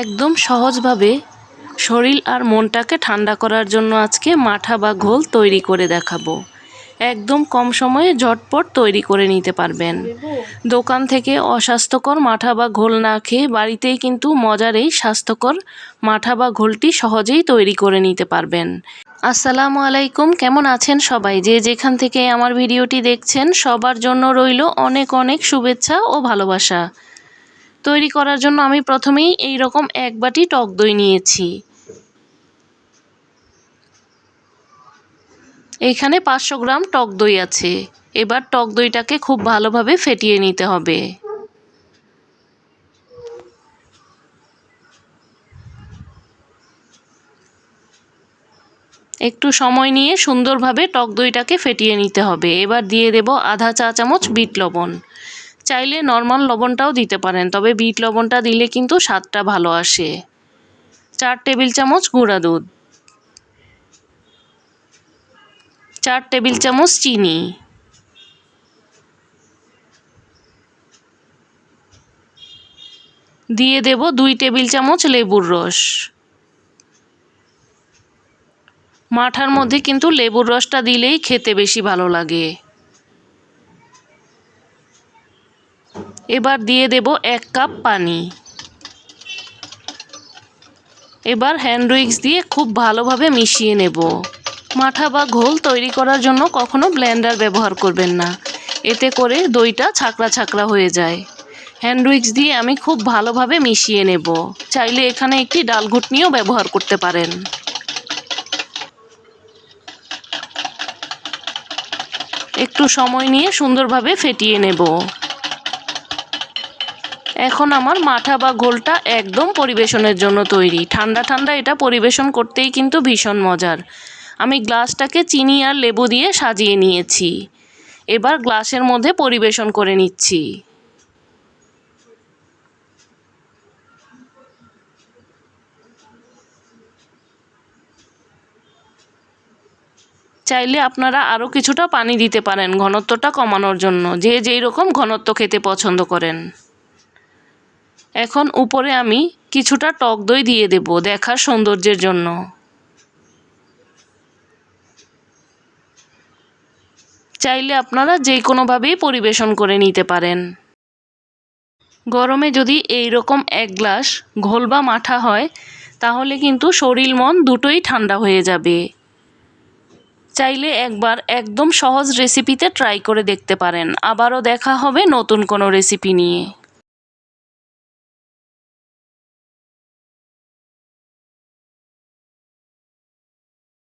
একদম সহজভাবে শরীর আর মনটাকে ঠান্ডা করার জন্য আজকে মাঠা বা ঘোল তৈরি করে দেখাবো। একদম কম সময়ে ঝটপট তৈরি করে নিতে পারবেন। দোকান থেকে অস্বাস্থ্যকর মাঠা বা ঘোল না খেয়ে বাড়িতেই কিন্তু মজার এই স্বাস্থ্যকর মাঠা বা ঘোলটি সহজেই তৈরি করে নিতে পারবেন। আসসালামু আলাইকুম, কেমন আছেন সবাই? যে যেখান থেকে আমার ভিডিওটি দেখছেন সবার জন্য রইল অনেক অনেক শুভেচ্ছা ও ভালোবাসা। তৈরি করার জন্য আমি প্রথমেই এই রকম 1 বাটি টক দই নিয়েছি। এইখানে 500 গ্রাম টক দই আছে। এবার টক দইটাকে খুব ভালোভাবে ফেটিয়ে নিতে হবে। একটু সময় নিয়ে সুন্দরভাবে টক দইটাকে ফেটিয়ে নিতে হবে। এবার দিয়ে দেব আধা চা চামচ বিট লবণ। চাইলে নর্মাল লবণটাও দিতে পারেন, তবে বিট লবণটা দিলে কিন্তু স্বাদটা ভালো আসে। 4 টেবিল চামচ গুঁড়া দুধ, 4 টেবিল চামচ চিনি, দিয়ে দেব 2 টেবিল চামচ লেবুর রস। মাঠার মধ্যে কিন্তু লেবুর রসটা দিলেই খেতে বেশি ভালো লাগে। এবার দিয়ে দেব 1 কাপ পানি। এবার হ্যান্ড উইক্স দিয়ে খুব ভালোভাবে মিশিয়ে নেব। মাঠা বা ঘোল তৈরি করার জন্য কখনো ব্লেন্ডার ব্যবহার করবেন না, এতে করে দইটা ছাকড়া ছাকড়া হয়ে যায়। হ্যান্ড উইক্স দিয়ে আমি খুব ভালোভাবে মিশিয়ে নেব। চাইলে এখানে একটি ডাল ঘুটনিও ব্যবহার করতে পারেন। একটু সময় নিয়ে সুন্দরভাবে ফেটিয়ে নেব। এখন আমার মাঠা বা ঘোলটা একদম পরিবেশনের জন্য তৈরি। ঠান্ডা ঠান্ডা এটা পরিবেশন করতেই কিন্তু ভীষণ মজার। আমি গ্লাসটাকে চিনি আর লেবু দিয়ে সাজিয়ে নিয়েছি। এবার গ্লাসের মধ্যে পরিবেশন করে নিচ্ছি। চাইলে আপনারা আরও কিছুটা পানি দিতে পারেন ঘনত্বটা কমানোর জন্য, যে যেই রকম ঘনত্ব খেতে পছন্দ করেন। এখন উপরে আমি কিছুটা টক দই দিয়ে দেব দেখার সৌন্দর্যের জন্য। চাইলে আপনারা যে কোনোভাবেই পরিবেশন করে নিতে পারেন। গরমে যদি এই রকম 1 গ্লাস ঘোল বা মাঠা হয় তাহলে কিন্তু শরীর মন দুটোই ঠান্ডা হয়ে যাবে। চাইলে একবার একদম সহজ রেসিপিতে ট্রাই করে দেখতে পারেন। আবারও দেখা হবে নতুন কোনো রেসিপি নিয়ে।